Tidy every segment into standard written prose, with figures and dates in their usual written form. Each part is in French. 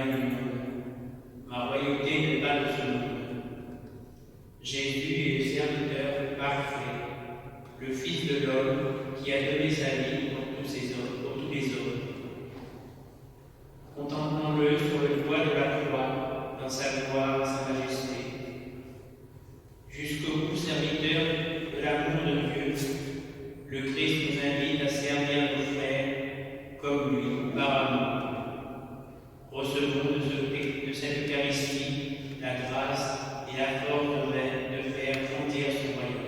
lumière du monde. Ma royauté n'est pas de ce monde. Jésus est le serviteur parfait, le Fils de l'homme qui a donné sa vie pour tous les hommes. Contemplons-le sur le bois de la croix, dans sa gloire, sa majesté. Jusqu'au bout serviteur de l'amour de Dieu, le Christ nous invite à servir nos frères comme lui, par amour. Recevons de cette Eucharistie la grâce et la force de faire grandir son royaume.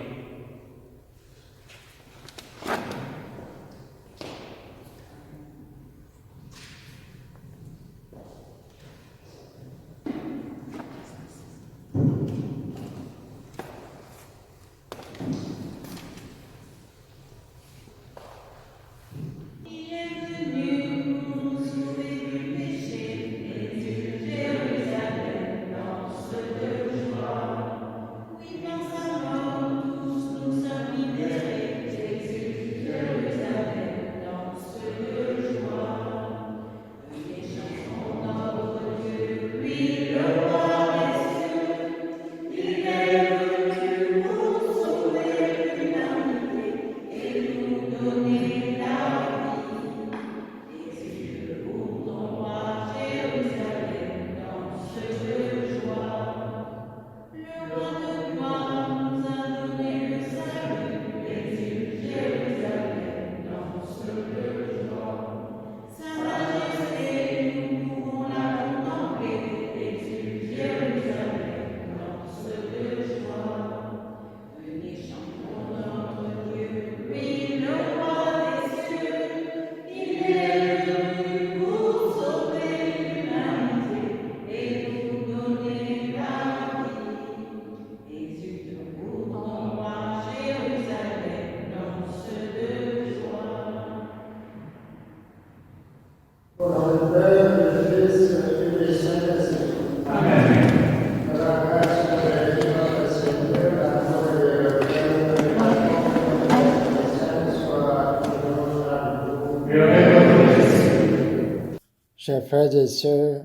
Chers frères et sœurs,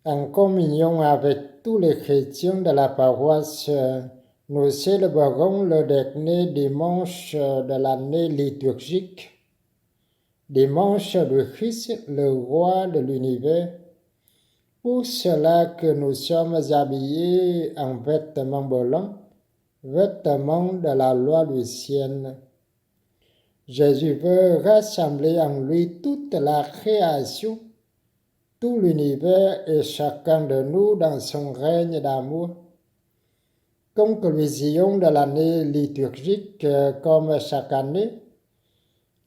en communion avec tous les chrétiens de la paroisse, nous célébrons le dernier dimanche de l'année liturgique, dimanche du Christ, le roi de l'univers. Pour cela que nous sommes habillés en vêtements blancs, vêtements de la loi du ciel. Jésus veut rassembler en lui toute la création, tout l'univers et chacun de nous dans son règne d'amour. Conclusion de l'année liturgique, comme chaque année,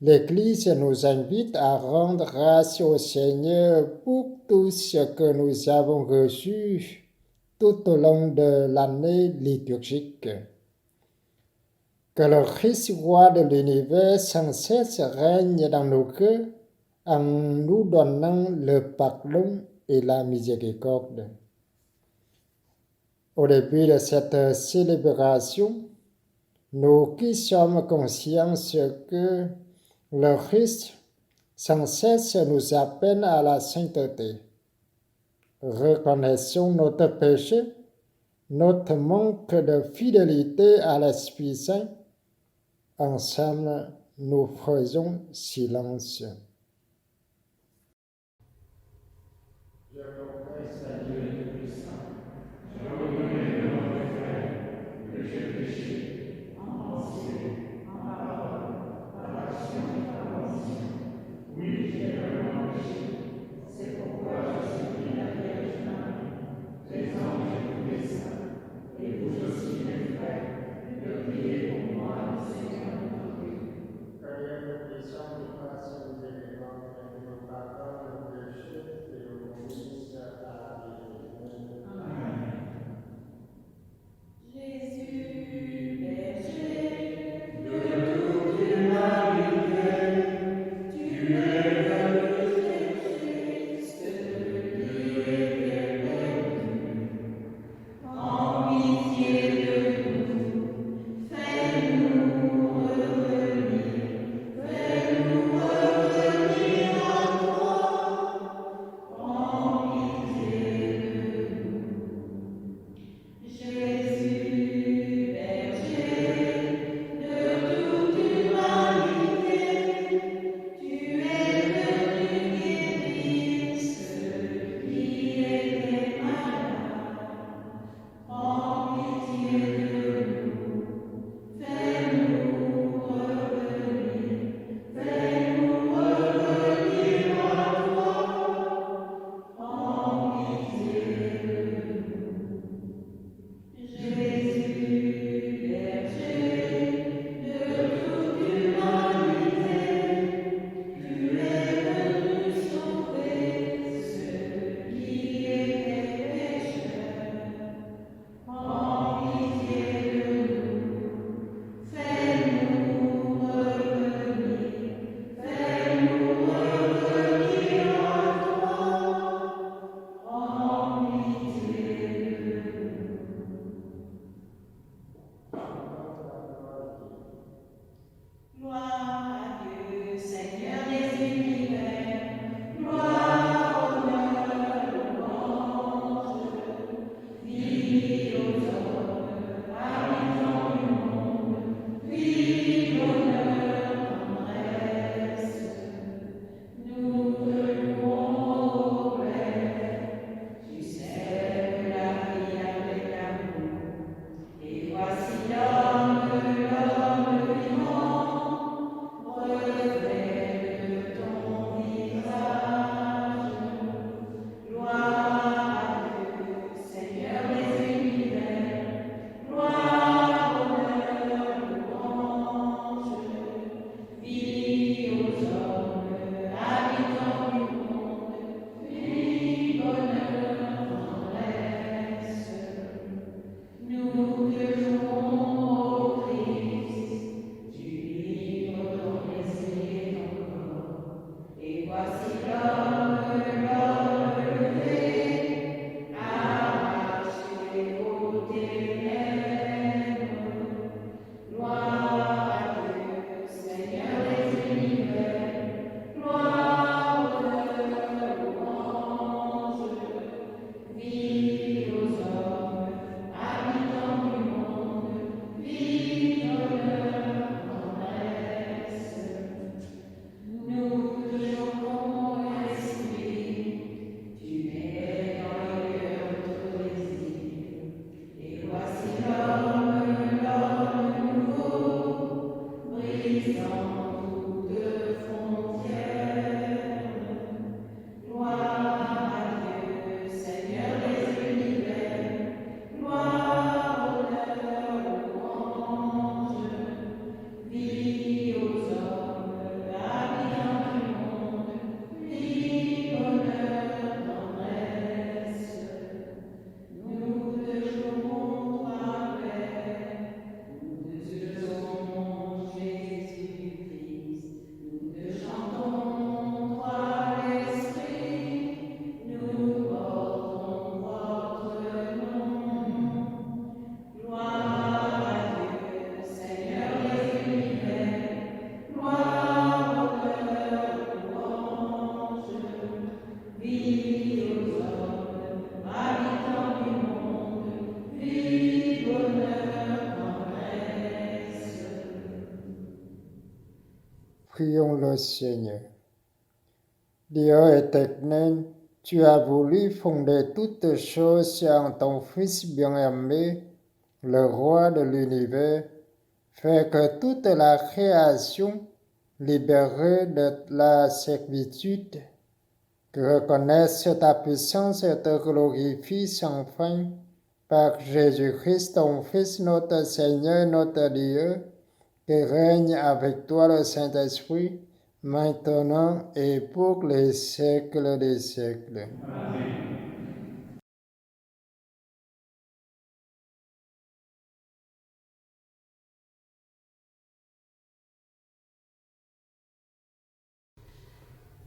l'Église nous invite à rendre grâce au Seigneur pour tout ce que nous avons reçu tout au long de l'année liturgique. Que le Christ roi de l'univers sans cesse règne dans nos cœurs en nous donnant le pardon et la miséricorde. Au début de cette célébration, nous qui sommes conscients que le Christ sans cesse nous appelle à la sainteté. Reconnaissons notre péché, notre manque de fidélité à l'Esprit Saint. Ensemble, nous faisons silence. Je confesse à Dieu Tout-Puissant, je reconnais devant mes frères que j'ai péché en pensée, en parole, par action et par omission. Oui, j'ai vraiment péché. C'est pourquoi je supplie la Vierge Marie, les anges et tous les saints, et vous aussi mes frères, de prier pour moi, le Seigneur notre Dieu. Que Dieu Tout-Puissant nous fasse miséricorde et nous pardonne nos péchés et nous conduise à la vie éternelle. Amen. Jésus, berger de toute l'humanité, tu es le juste, Prions le Seigneur. Dieu éternel, tu as voulu fonder toutes choses en ton Fils bien-aimé, le roi de l'univers, faire que toute la création, libérée de la servitude, reconnaisse ta puissance et te glorifie sans fin par Jésus-Christ, ton Fils, notre Seigneur, notre Dieu, qui règne avec toi le Saint-Esprit, maintenant et pour les siècles des siècles. Amen.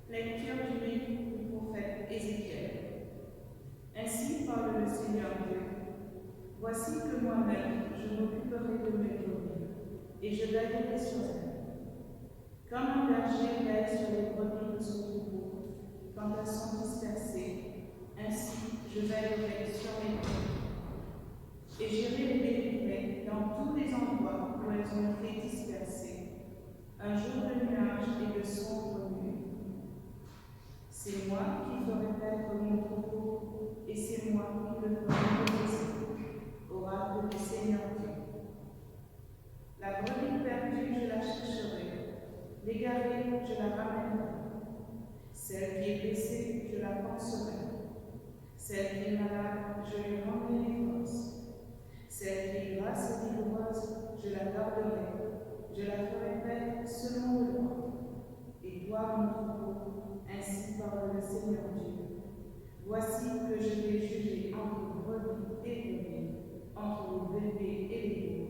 Lecture du livre du prophète Ézéchiel. Ainsi parle le Seigneur Dieu. Voici que moi-même, je m'occuperai de mes brebis, et je veillerai sur elles. Comme un berger veille sur les brebis de son troupeau, quand elles sont dispersées, ainsi je veillerai sur mes brebis. Et j'irai les délivrer dans tous les endroits où elles ont été dispersées, un jour de nuages et de sombres nuits. C'est moi qui ferai paître mon troupeau, et c'est moi qui le ferai reposer. Oracle du Seigneur Dieu. La brebis perdue, je la chercherai. L'égarée, je la ramènerai. Celle qui est blessée, je la panserai. Celle qui est malade, je lui rendrai les forces. Celle qui est grasse et vigoureuse, je la garderai. Je la ferai paître selon le droit. Et toi, mon troupeau, ainsi parle le Seigneur Dieu. Voici que je vais juger entre brebis et brebis, entre les bébés et les veaux.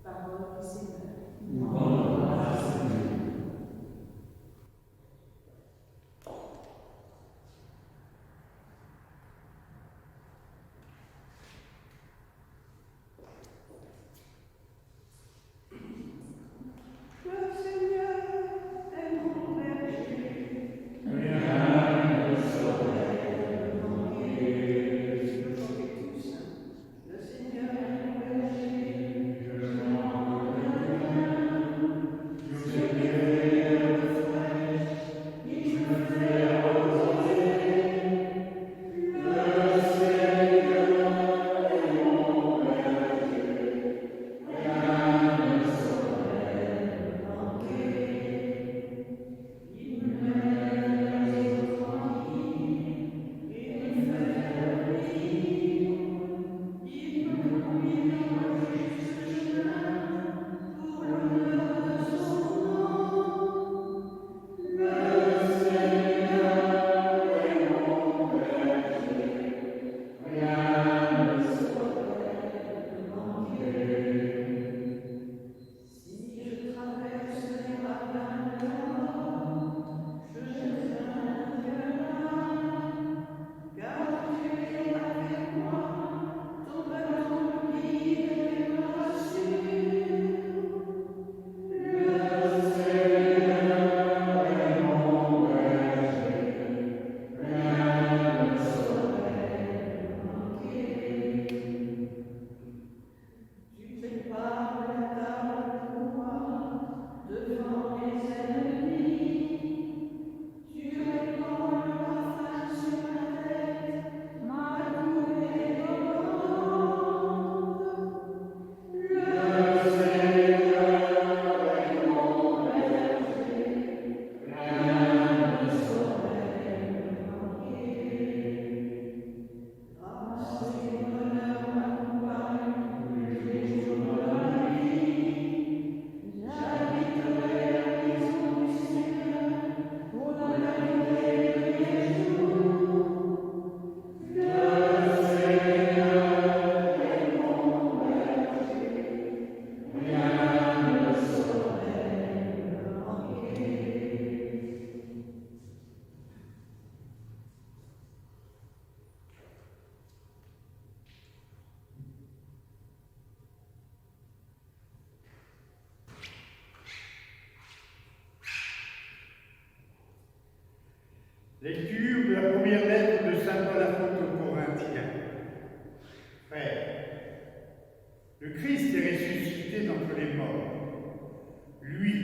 Parole du Seigneur. Le Seigneur est mon berger. Le Seigneur est mon berger. Lecture de la première lettre de saint Paul apôtre aux Corinthiens. Frères, le Christ est ressuscité d'entre les morts. Lui,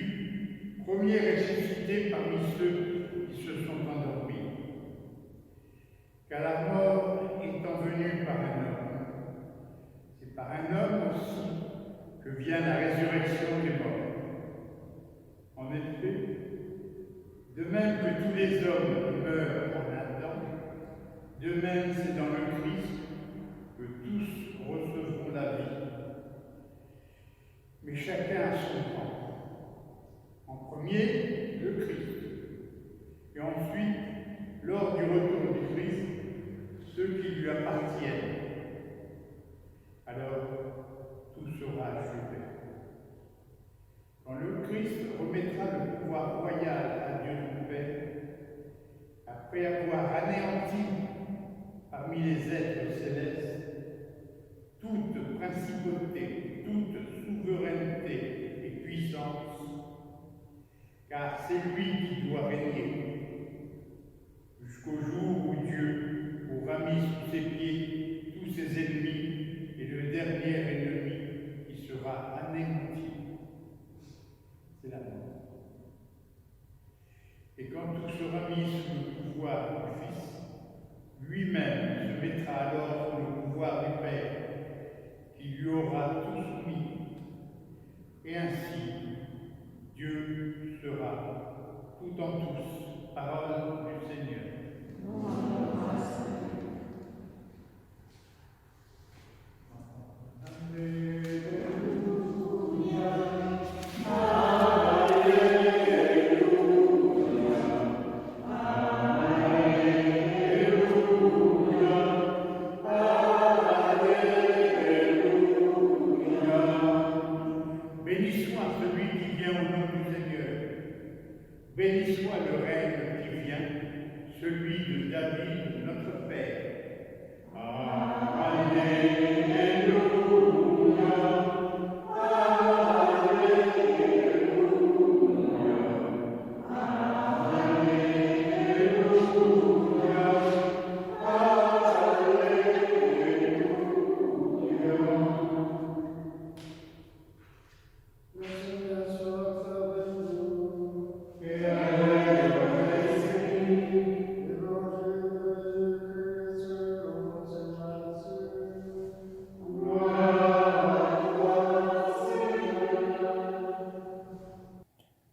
premier car la mort étant venue par un homme, c'est par un homme aussi que vient la résurrection des morts. En effet, de même que tous les hommes meurent en Adam, de même c'est dans le Christ que tous recevront la vie. Mais chacun à son temps. En premier, le Christ. Et ensuite, lors du retour du Christ, ceux qui lui appartiennent. Alors, tout sera achevé. Quand le Christ remettra le pouvoir royal à Dieu le Père, après avoir anéanti parmi les êtres célestes toute principauté, toute souveraineté et puissance, car c'est lui qui doit régner, jusqu'au jour où Dieu aura mis sous ses pieds tous ses ennemis et le dernier ennemi qui sera anéanti. C'est la mort. Et quand tout sera mis sous le pouvoir du Fils, lui-même se mettra alors sous le pouvoir du Père, qui lui aura tout soumis. Et ainsi, Dieu sera tout en tous. Parole du Seigneur. Béni soit celui qui vient au nom du Seigneur. Béni soit le règne qui vient, celui de David, notre Père. Alléluia.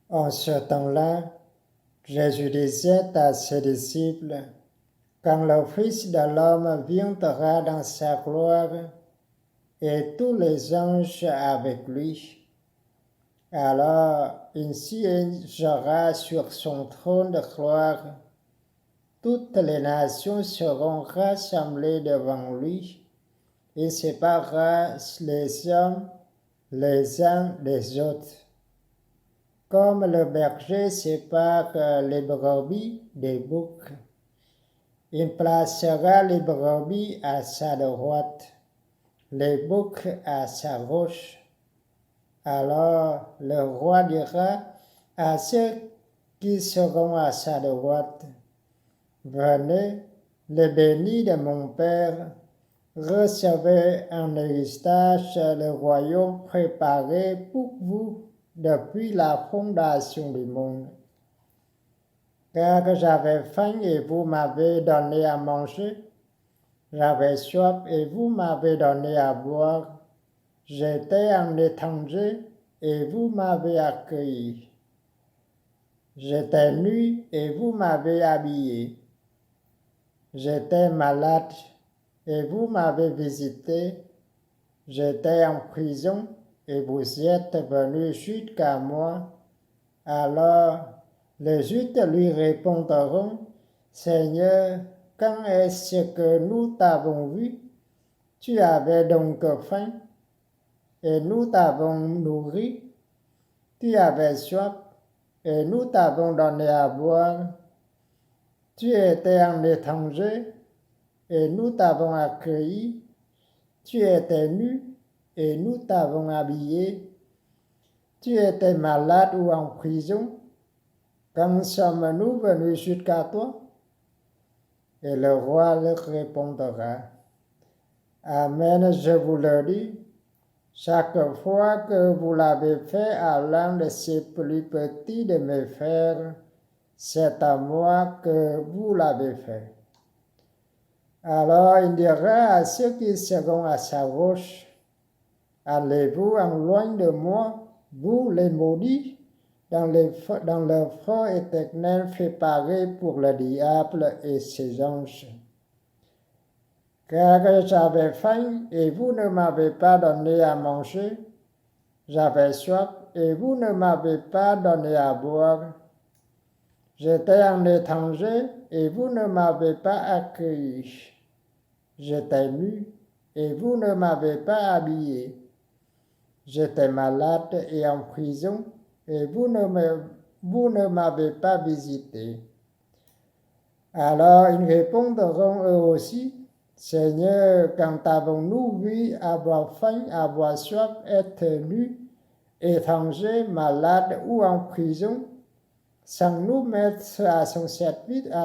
En ce temps-là, Jésus disait à ses disciples, quand le Fils de l'homme viendra dans sa gloire, et tous les anges avec lui, alors il siégera sur son trône de gloire. Toutes les nations seront rassemblées devant lui. Il séparera les hommes les uns des autres, comme le berger sépare les brebis des boucs. Il placera les brebis à sa droite, les boucs à sa gauche. Alors le roi dira à ceux qui seront à sa droite, venez, les bénis de mon Père, recevez en héritage le royaume préparé pour vous depuis la fondation du monde. Car j'avais faim et vous m'avez donné à manger, j'avais soif et vous m'avez donné à boire, j'étais un étranger et vous m'avez accueilli, j'étais nu et vous m'avez habillé, j'étais malade et vous m'avez visité, j'étais en prison et vous êtes venus jusqu'à moi. Alors les justes lui répondront, Seigneur, quand est-ce que nous t'avons vu? Tu avais donc faim et nous t'avons nourri. Tu avais soif et nous t'avons donné à boire. Tu étais un étranger et nous t'avons accueilli. Tu étais nu et nous t'avons habillé. Tu étais malade ou en prison. Quand sommes-nous venus jusqu'à toi? Et le roi leur répondra, Amen, je vous le dis, chaque fois que vous l'avez fait à l'un de ces plus petits de mes frères, c'est à moi que vous l'avez fait. Alors il dira à ceux qui seront à sa gauche, allez-vous en loin de moi, vous les maudits, dans le feu éternel préparé pour le diable et ses anges. Car j'avais faim et vous ne m'avez pas donné à manger, j'avais soif et vous ne m'avez pas donné à boire. J'étais un étranger et vous ne m'avez pas accueilli. J'étais nu et vous ne m'avez pas habillé. J'étais malade et en prison et vous ne m'avez pas visité. Alors ils répondront eux aussi, Seigneur, quand avons-nous vu avoir faim, avoir soif, être nus, étrangers, malades ou en prison, sans nous mettre à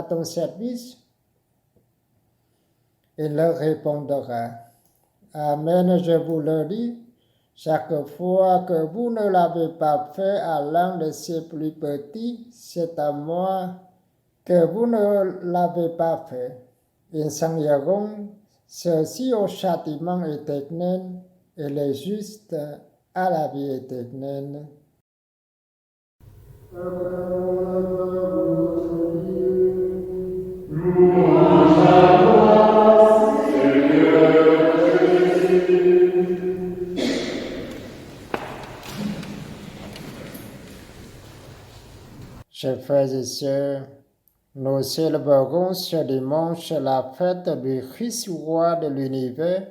ton service? Il leur répondra, Amen, je vous le dis, chaque fois que vous ne l'avez pas fait à l'un de ces plus petits, c'est à moi que vous ne l'avez pas fait. Ils s'en iront, ceux-ci au châtiment éternel et les justes à la vie éternelle. Chers frères et sœurs, nous célébrons ce dimanche la fête du Christ roi de l'univers,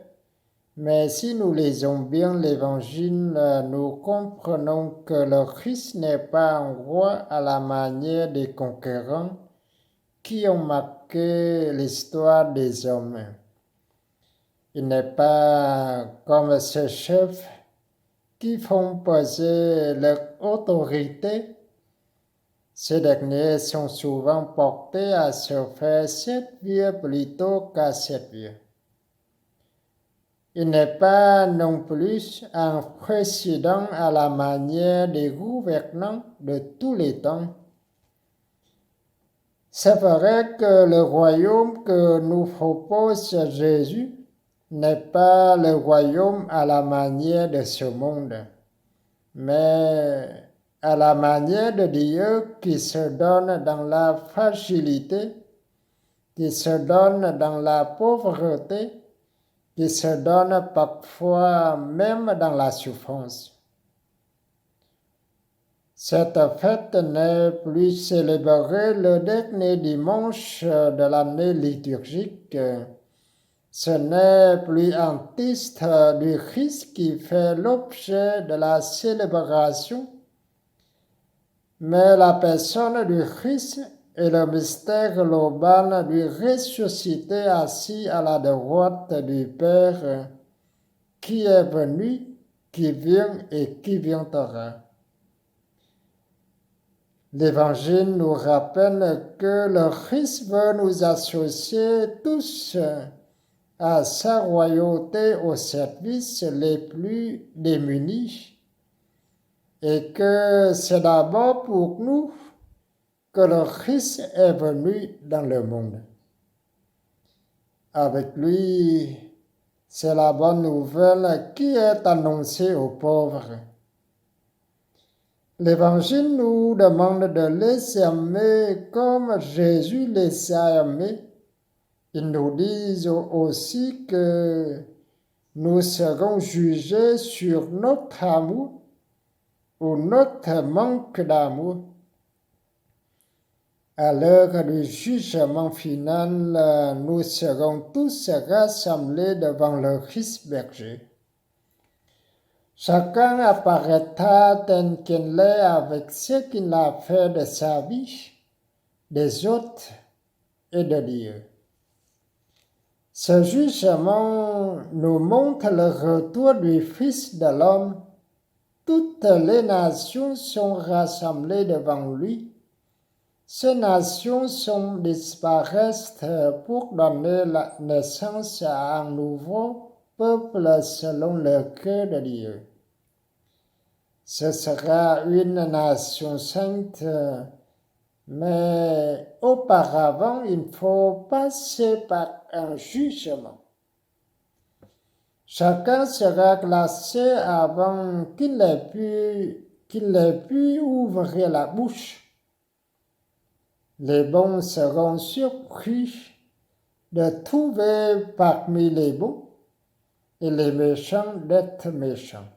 mais si nous lisons bien l'Évangile, nous comprenons que le Christ n'est pas un roi à la manière des conquérants qui ont marqué l'histoire des hommes. Il n'est pas comme ces chefs qui font peser leur autorité. Ces derniers sont souvent portés à se faire servir plutôt qu'à servir. Il n'est pas non plus un président à la manière des gouvernants de tous les temps. C'est vrai que le royaume que nous propose Jésus n'est pas le royaume à la manière de ce monde, mais à la manière de Dieu qui se donne dans la fragilité, qui se donne dans la pauvreté, qui se donne parfois même dans la souffrance. Cette fête n'est plus célébrée le dernier dimanche de l'année liturgique. Ce n'est plus un titre du Christ qui fait l'objet de la célébration, mais la personne du Christ et le mystère global du ressuscité assis à la droite du Père, qui est venu, qui vient et qui viendra. L'Évangile nous rappelle que le Christ veut nous associer tous à sa royauté au service les plus démunis, et que c'est d'abord pour nous que le Christ est venu dans le monde. Avec lui, c'est la bonne nouvelle qui est annoncée aux pauvres. L'Évangile nous demande de les aimer comme Jésus les a aimés. Il nous dit aussi que nous serons jugés sur notre amour ou notre manque d'amour. À l'heure du jugement final, nous serons tous rassemblés devant le Christ berger. Chacun apparaîtra tel qu'il est avec ce qu'il a fait de sa vie, des autres et de Dieu. Ce jugement nous montre le retour du Fils de l'homme. Toutes les nations sont rassemblées devant lui. Ces nations disparaissent pour donner la naissance à un nouveau peuple selon le cœur de Dieu. Ce sera une nation sainte Mais auparavant, il faut passer par un jugement. Chacun sera classé avant qu'il ait pu ouvrir la bouche. Les bons seront surpris de trouver parmi les bons et les méchants d'être méchants.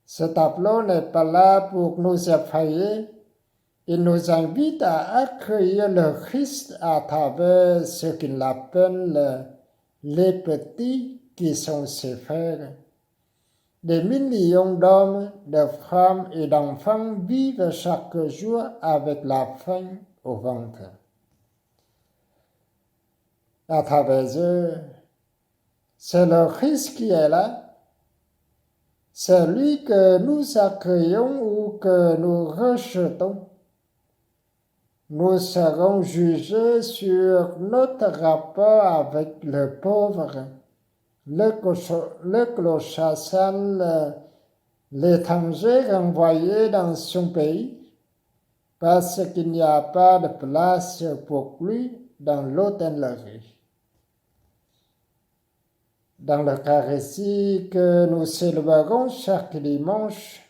Ce tableau n'est pas là pour nous effrayer. Il nous invite à accueillir le Christ à travers ce qu'il appelle les petits qui sont ses frères. Des millions d'hommes, de femmes et d'enfants vivent chaque jour avec la faim au ventre. À travers eux, c'est le Christ qui est là. C'est lui que nous accueillons ou que nous rejetons. Nous serons jugés sur notre rapport avec le pauvre, le clochard sale, l'étranger renvoyé dans son pays, parce qu'il n'y a pas de place pour lui dans l'hôtellerie. Dans l'Eucharistie que nous célébrons chaque dimanche,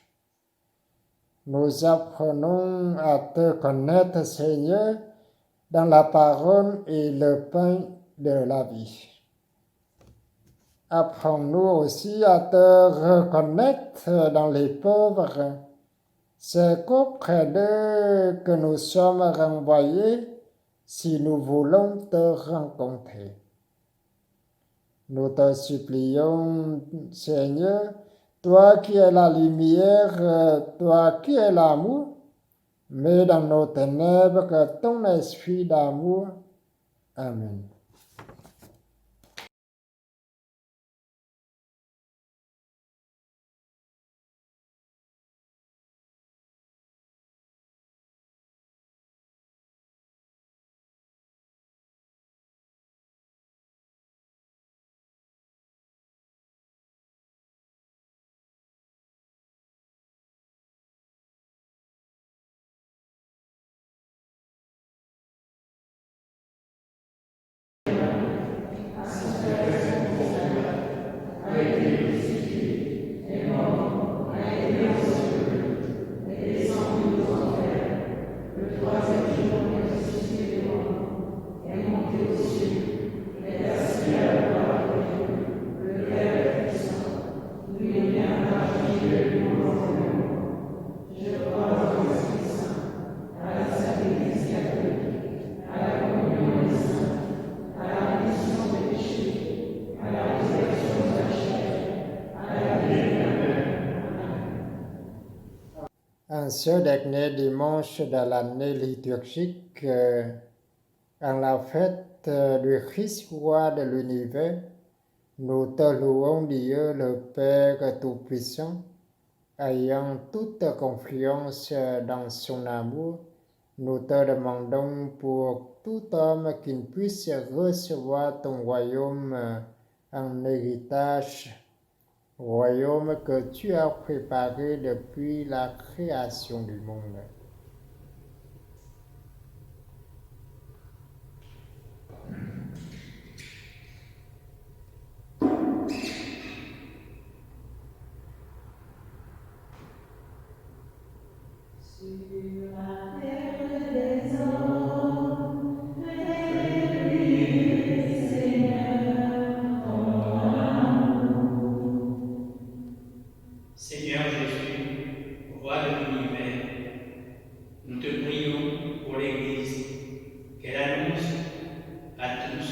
nous apprenons à te connaître, Seigneur, dans la parole et le pain de la vie. Apprends-nous aussi à te reconnaître dans les pauvres. C'est qu'auprès d'eux que nous sommes renvoyés si nous voulons te rencontrer. Nous te supplions, Seigneur, toi qui es la lumière, toi qui es l'amour, mets dans nos ténèbres ton esprit d'amour. Amen. En ce dernier dimanche de l'année liturgique, en la fête du Christ roi de l'univers, nous te louons, Dieu le Père Tout-Puissant, ayant toute confiance dans son amour. Nous te demandons pour tout homme qu'il puisse recevoir ton royaume en héritage, royaume que tu as préparé depuis la création du monde. Sur la terre des hommes, réveille, Seigneur, ton amour. Seigneur Jésus, roi de l'univers, nous te prions pour l'Église, qu'elle annonce à tous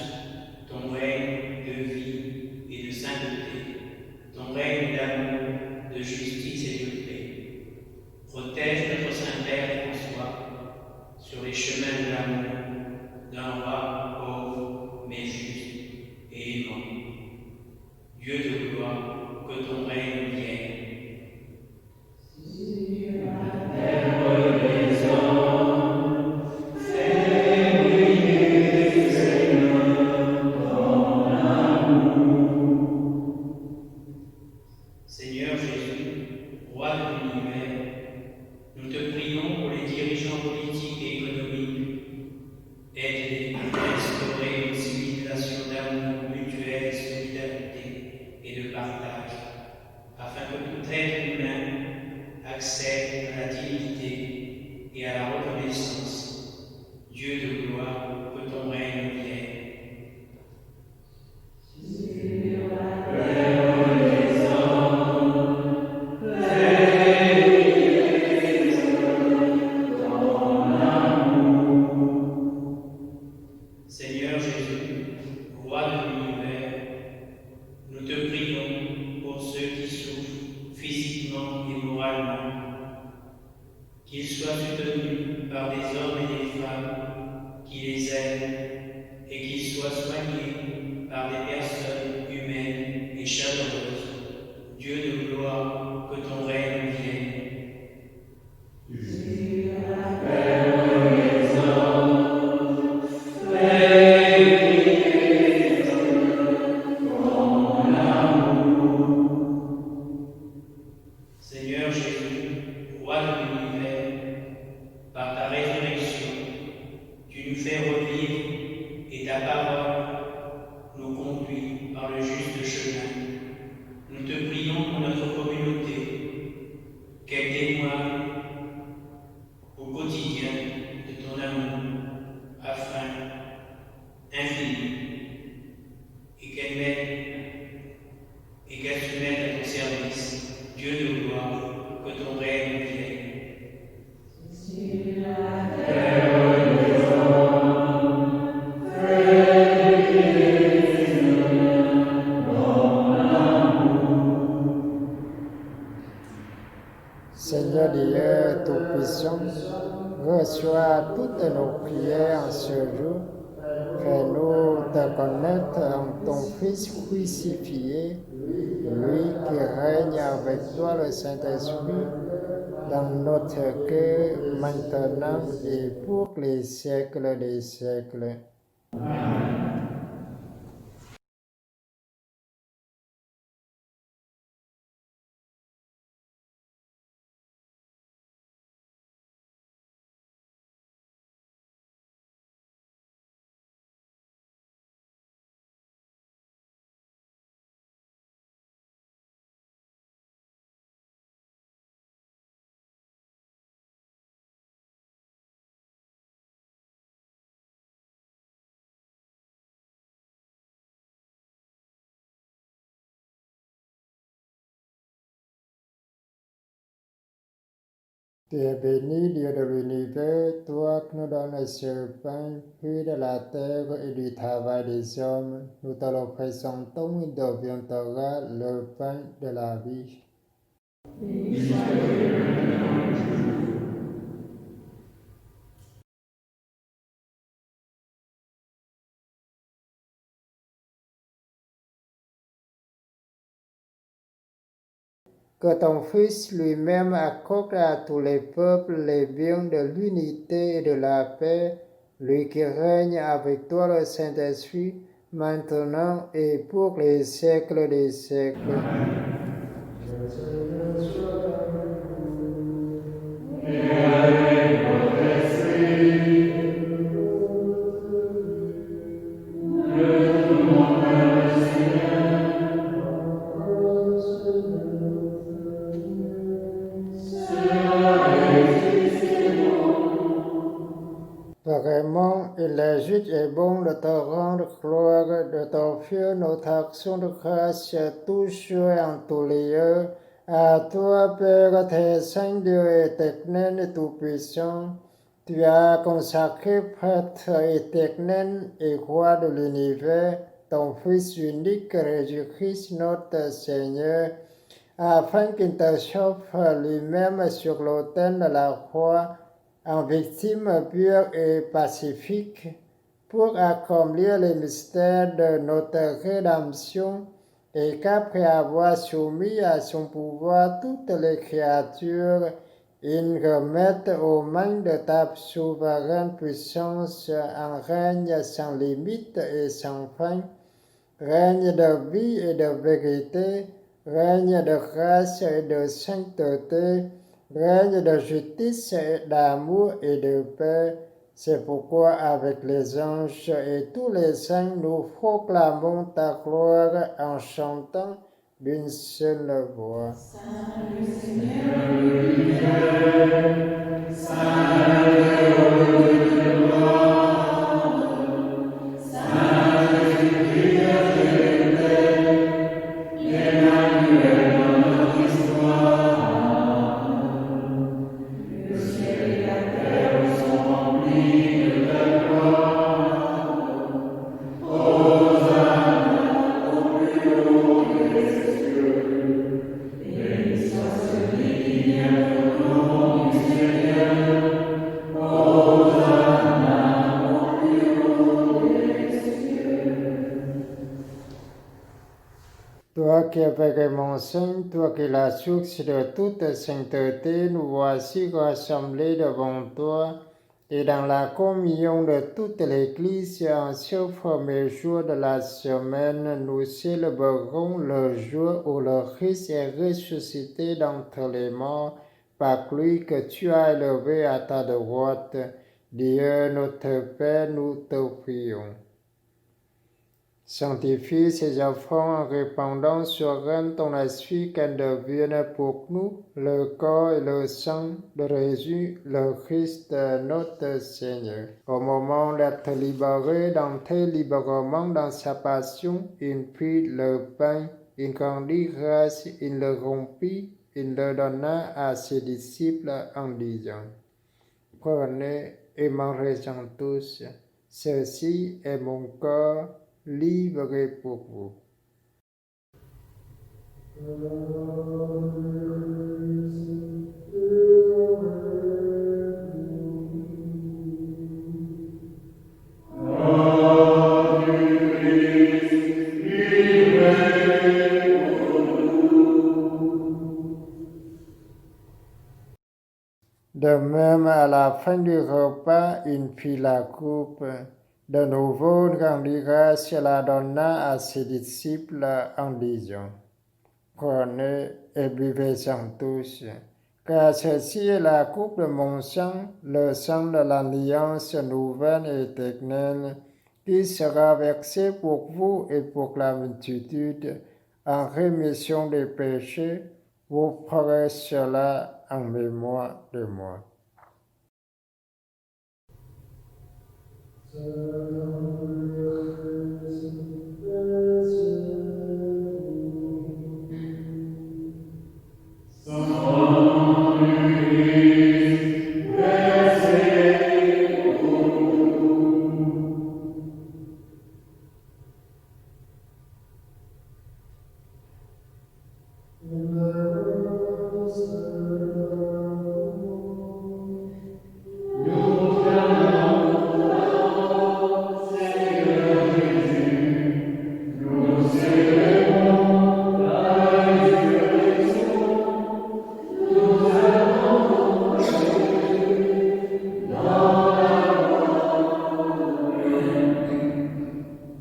ton règne de vie et de sainteté, ton règne d'amour, de justice et de paix. Protège notre Saint-Père François sur les chemins de l'amour, d'un roi pauvre mais juste et aimant. Dieu de gloire, que ton règne vienne. Seigneur Jésus, roi de l'univers, nous te prions pour les dirigeants puissant, reçois toutes nos prières en ce jour. Fais-nous te connaître en ton Fils crucifié, lui qui règne avec toi le Saint-Esprit, dans notre cœur, maintenant et pour les siècles des siècles. Tu es béni, Dieu de l'univers, toi qui nous donnes ce pain, fruit de la terre et du travail des hommes. Nous te le présentons, il deviendra le pain de la vie. Que ton Fils lui-même accorde à tous les peuples les biens de l'unité et de la paix, lui qui règne avec toi le Saint-Esprit, maintenant et pour les siècles des siècles. Vraiment, il est juste et bon de te rendre gloire, de t'offrir notre action de grâce toujours et en tous les lieux. À toi, Père très saint, Dieu éternel et tout-puissant, tu as consacré prêtre éternel et roi de l'univers, ton Fils unique, Jésus-Christ, notre Seigneur, afin qu'il te s'offre lui-même sur l'autel de la croix, en victime pure et pacifique, pour accomplir les mystères de notre rédemption, et qu'après avoir soumis à son pouvoir toutes les créatures, il remette aux mains de ta souveraine puissance un règne sans limite et sans fin, règne de vie et de vérité, règne de grâce et de sainteté, règne de justice, d'amour et de paix. C'est pourquoi avec les anges et tous les saints, nous proclamons ta gloire en chantant d'une seule voix. Saint le Seigneur de l'univers, Saint Dieu de gloire, Saint Jésus-Christ de paix, Emmanuel dans notre histoire. Le ciel et la terre sont remplis de ta gloire. Hosanna au plus haut des cieux. Béni soit celui qui vient au nom du Seigneur. Hosanna au plus haut des cieux. Toi qui es vraiment saint, toi qui es la source de toute sainteté, nous voici rassemblés devant toi et dans la communion de toute l'Église en ce premier jour de la semaine, nous célébrons le jour où le Christ est ressuscité d'entre les morts par lui que tu as élevé à ta droite. Dieu notre Père, nous te prions. Sanctifie ces offrandes en répandant sur elles ton esprit qu'elles deviennent pour nous le corps et le sang de Jésus, le Christ notre Seigneur. Au moment d'être libéré, d'entrer librement dans sa passion, il prit le pain, il rendit grâce, il le rompit, il le donna à ses disciples en disant: Prenez et mangez-en tous, ceci est mon corps livré pour vous. De même, à la fin du repas, il prit la coupe. De nouveau, rendit grâce et la donna à ses disciples en disant: Prenez et buvez-en tous, car ceci est la coupe de mon sang, le sang de l'alliance nouvelle et éternelle, qui sera versé pour vous et pour la multitude en rémission des péchés. Vous ferez cela en mémoire de moi.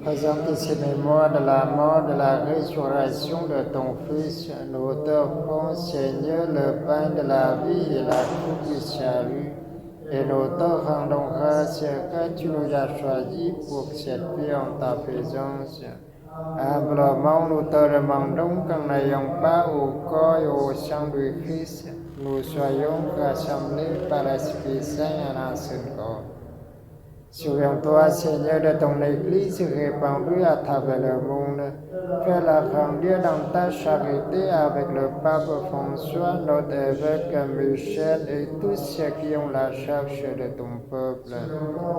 Présente ces mémoires de la mort, de la résurrection de ton Fils, nous t'offrons, Seigneur, le pain de la vie et la coupe du salut, et nous te rendons grâce que tu nous as choisis pour cette vie en ta présence. Humblement, nous te demandons qu'en n'ayant pas au corps et au sang du Christ, nous soyons rassemblés par l'Esprit Saint en un seul corps. Souviens-toi, Seigneur, de ton Église répandue à travers le monde. Fais-la grandir dans ta charité avec le pape François, notre évêque Michel et tous ceux qui ont la charge de ton peuple.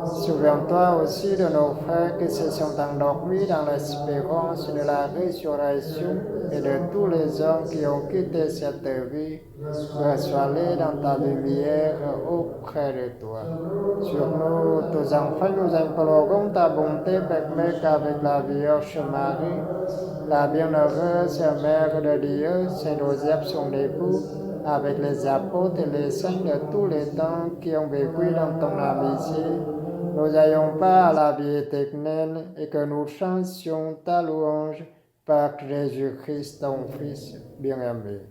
Souviens-toi aussi de nos frères qui se sont endormis dans l'espérance de la résurrection et de tous les hommes qui ont quitté cette vie. Reçois-les dans ta lumière auprès de toi. Sur nous, tous enfants, nous implorons ta bonté, permet qu'avec la Vierge Marie, la bienheureuse Mère de Dieu, Saint Joseph son époux, avec les apôtres et les saints de tous les temps qui ont vécu dans ton amitié, nous ayons pas à la vie éternelle et que nous chantions ta louange par Jésus-Christ, ton Fils bien-aimé.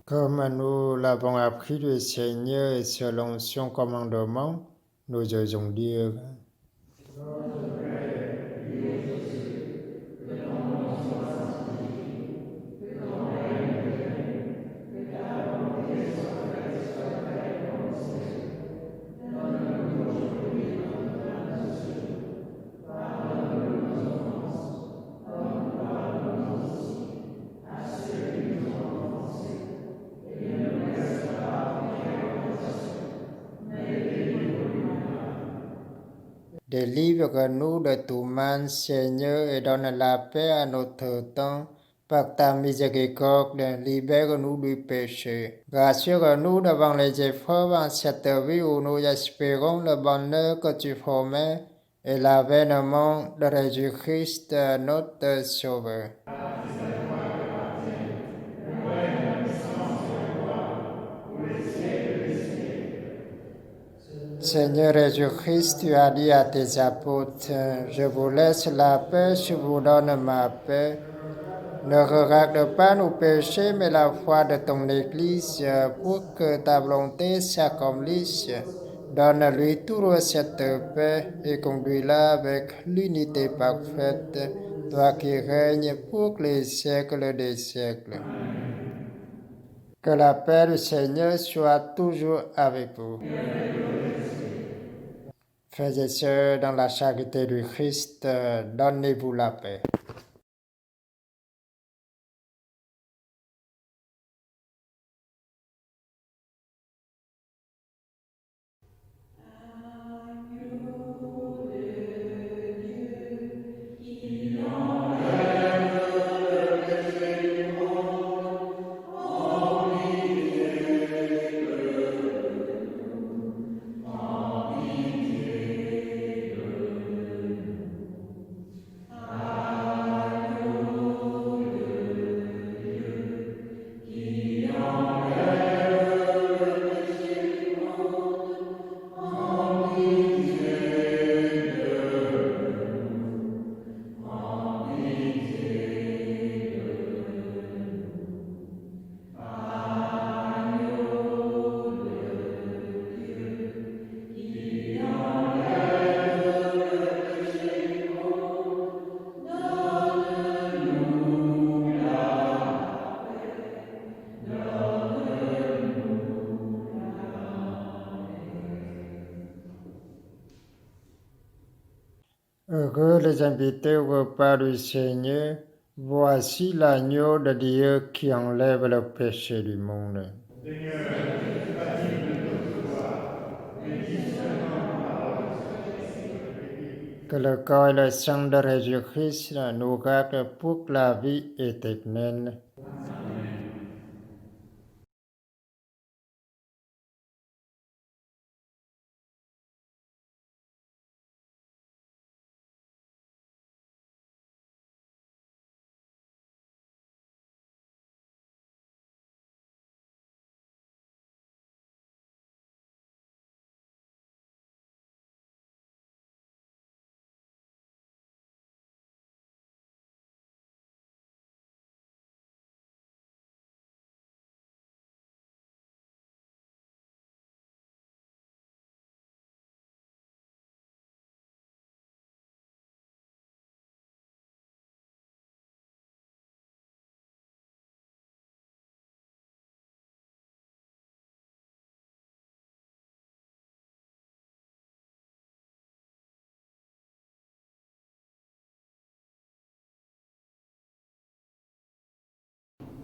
Comme nous l'avons appris du Seigneur et selon son commandement, nous osons dire: Délivre-nous de tout mal, Seigneur, et donne la paix à notre temps. Par ta miséricorde, libère-nous du péché. Rassure-nous devant les épreuves en cette vie où nous espérons le bonheur que tu promets et l'avènement de Jésus-Christ, notre Sauveur. Seigneur Jésus-Christ, tu as dit à tes apôtres: je vous laisse la paix, je vous donne ma paix. Ne regarde pas nos péchés, mais la foi de ton Église, pour que ta volonté s'accomplisse. Donne-lui toujours cette paix et conduis-la avec l'unité parfaite, toi qui règnes pour les siècles des siècles. Que la paix du Seigneur soit toujours avec vous. Frères et sœurs, dans la charité du Christ, donnez-vous la paix. Heureux les invités au repas du Seigneur. Voici l'agneau de Dieu qui enlève le péché du monde. Seigneur, je suis pas digne de te recevoir, mais dis seulement une parole, Que le corps et le sang de Jésus-Christ nous gardent pour la vie éternelle.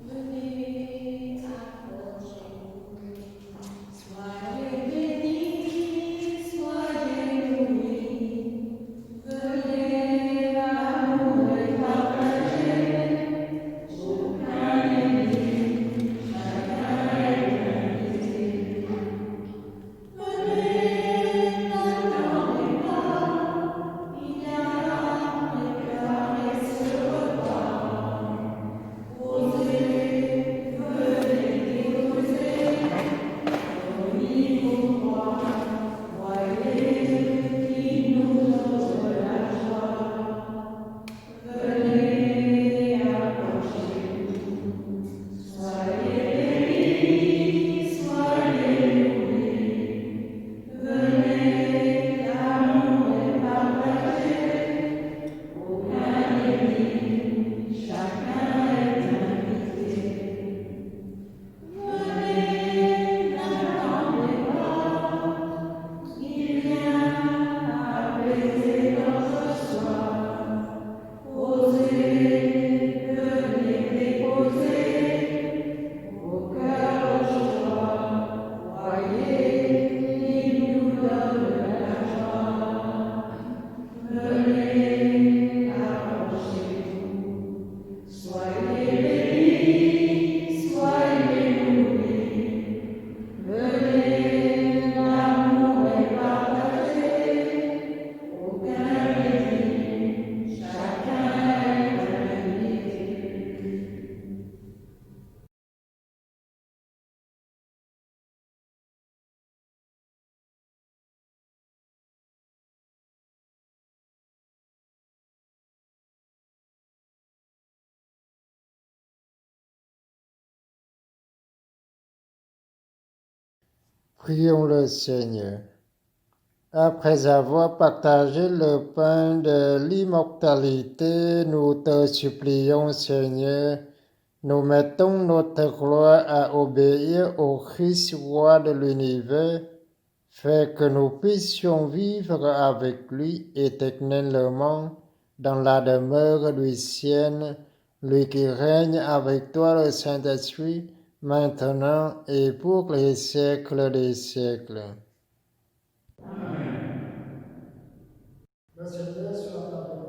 Venez, approchez-vous, soyez bénis, soyez loués. Venez, l'amour est partagé, aucun ennemi, chacun est invité. Venez, n'attendez pas, il y a des caresses ce repas. Osez, venez déposer au niveau droit, voyez qui nous offre la joie. Venez, approchez-vous, soyez bénis, soyez loués. Venez, l'amour est partagé, aucun ennemi, chacun est invité. Venez, n'attendez pas, il vient apaiser notre soif. Osez, venez déposer au cœur de joie. Voyez, il nous donne la joie. Venez, approchez-vous, soyez bénis, soyez loués. Venez, l'amour est partagé, aucun ennemi, chacun est invité. Prions le Seigneur. Après avoir partagé le pain de l'immortalité, nous te supplions, Seigneur, nous mettons notre gloire à obéir au Christ, roi de l'univers, fait que nous puissions vivre avec lui éternellement dans la demeure du ciel, lui qui règne avec toi le Saint-Esprit, maintenant et pour les siècles des siècles. Amen. Le Seigneur soit avec